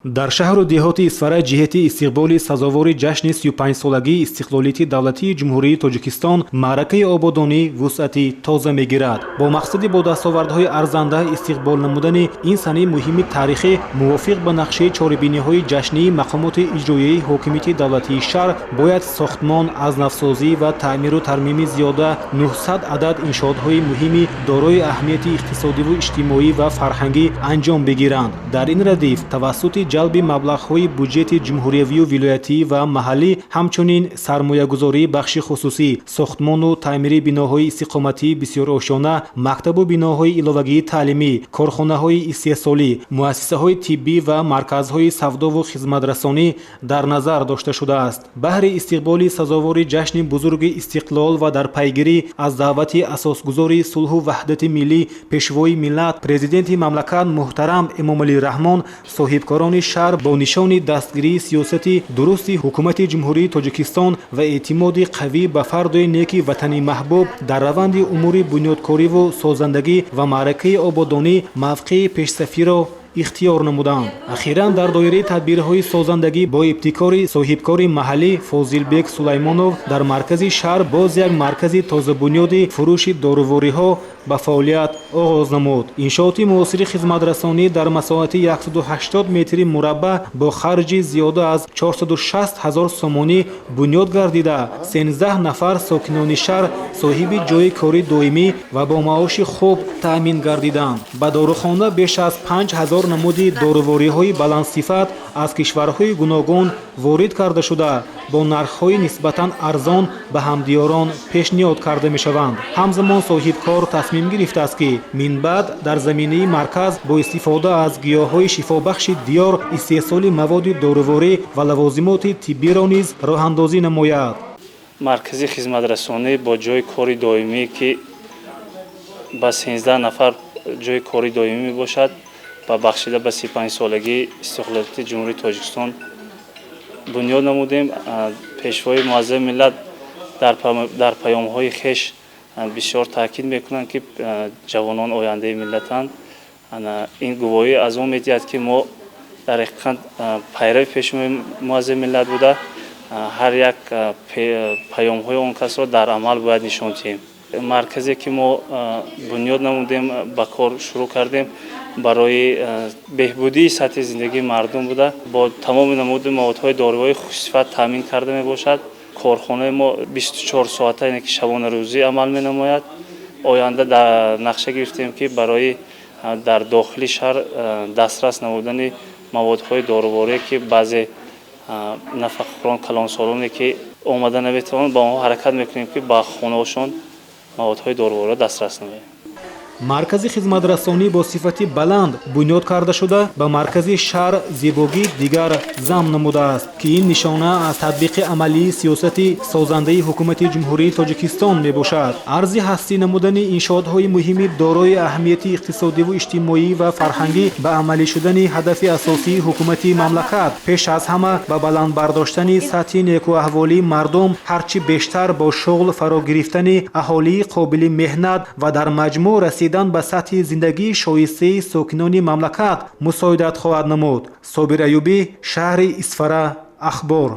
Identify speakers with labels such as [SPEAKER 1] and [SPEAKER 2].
[SPEAKER 1] дар шаҳру деҳоти Исфара ҷиҳати истиқболи сазовори ҷашни 35-солагии истиқлолияти давлатии ҷумҳурии Тоҷикистон маъракаи ободонӣ вусъати тоза мегирад. Бо мақсади бо дастовардҳои арзанда истиқбол намудани ин сани муҳими тарихӣ мувофиқ ба нақшаи чорабиниҳои ҷашнии мақомоти иҷроияи ҳокимияти давлатии шаҳр бояд сохтмон аз навсозӣ ва таъмиру тармими зиёда 900 адад иншоотҳои муҳими дорои аҳамияти иқтисодиву иҷтимоӣ ва фарҳангӣ анҷом бигиранд. Дар ин радиф тавассути ҷалби маблағҳои буҷети ҷумҳуриявию вилоятӣ ва маҳаллӣ ҳамчунин сармоягузории бахши хусусӣ, сохтмону таъмири биноҳои истиқоматии бисёр ошона, мактабу биноҳои иловагии таълимӣ, корхонаҳои истеҳсолӣ, муассисаҳои тиббӣ ва марказҳои савдову хизматрасонӣ дар назар дошта шудааст. Баҳри истиқболи сазовори ҷашни бузурги истиқлол ва дар пайгирӣ аз даъвати асосгузори сулҳу ваҳдати миллӣ, пешвои миллат, президенти мамлакат муҳтарам Эмомалӣ Раҳмон, соҳибкорони шаҳр бо нишони дастгирии сиёсати дурусти ҳукумати ҷумҳурии Тоҷикистон ва эътимоди қавӣ ба фардои неки ватани маҳбуб дар раванди умури бунёдкориву созандагӣ ва маъракаи ободонӣ мавқеи пешсафиро ихтиёр намуданд. Ахиран дар доираи тадбирҳои созандагӣ бо ибтикори соҳибкори маҳаллӣ Фозилбек Сулаймонов дар маркази шаҳр боз як маркази тозабунёди фурӯши дорувориҳо ба фаъолият оғоз намуд. Иншооти муосири хизматрасонӣ дар масоҳати 180 метри мураббаъ бо харҷи зиёда аз 460 000 сомонӣ бунёд гардида 13 нафар сокинони шаҳр соҳиби ҷойи кори доимӣ ва бо маоши хуб таъмин гардиданд. Ба дорухона беш аз 5000 намуди дорувориҳои баландсифат аз кишварҳои гуногун ворид карда шуда бо нархҳои нисбатан арзон ба ҳамдиёрон пешниҳод карда мешаванд. Ҳамзамон соҳибкор тасмим гирифтааст ки минбаъд дар заминаи марказ бо истифода аз гиёҳҳои шифобахши диёр истеҳсоли маводи доруворӣ ва лавозимоти тиббиро низ роҳандозӣ намояд.
[SPEAKER 2] Маркази хизматрасонӣ бо ҷойи кори доимӣ ки ба 13 нафар ҷойи кори доимӣ мебошад ба бахшида ба 35-солагии истиқлолияти ҷумҳурии Тоҷикистон бунёд намудем. Пешвои муаззами миллат дар паёмҳои хеш бисёр таъкид мекунанд ки ҷавонон ояндаи миллатанд. Ин гувоҳӣ аз он медиҳад ки мо дар ҳақиқат пайрави пешвои муаззами миллат буда ҳар як паёмҳои он касро дар амал бояд нишон диҳем. Марказе ки мо бунёд намудем, ба кор шурӯъ кардем барои беҳбудии сатҳи зиндагии мардум буда бо тамоми намуди маводҳои дорувории хушсифат таъмин карда мебошад. Корхонаи мо 24 соата яъне ки шабонарӯзӣ амал менамояд. Оянда нақша гирифтем ки барои дар дохили шаҳр дастрас намудани маводҳои доруворие ки баъзе нафақахӯрон калонсолоне ки омада наметавонанд ба онҳо ҳаракат мекунем ки ба хонаҳошон маводҳои дорувориро дастрас намояд.
[SPEAKER 1] Маркази хизматрасонӣ бо сифати баланд бунёд карда шуда ба маркази шаҳр зебогии дигар зам намудааст ки ин нишона аз татбиқи амалии сиёсати созандаи ҳукумати ҷумҳурии Тоҷикистон мебошад. Арзи ҳастӣ намудани иншоотҳои муҳими дорои аҳамияти иқтисодиву иҷтимоӣ ва фарҳангӣ ба амалӣ шудани ҳадафи асосии ҳукумати мамлакат, пеш аз ҳама ба баланд бардоштани сатҳи некуаҳволии мардум ҳарчи бештар бо шуғл фаро гирифтани аҳолии қобили меҳнат ва дар маҷмӯъ расидан ба сатҳи зиндагии шоистаи сокинони мамлакат мусоидат хоҳад намуд. Собир Аюбӣ, шаҳри Исфара, Ахбор.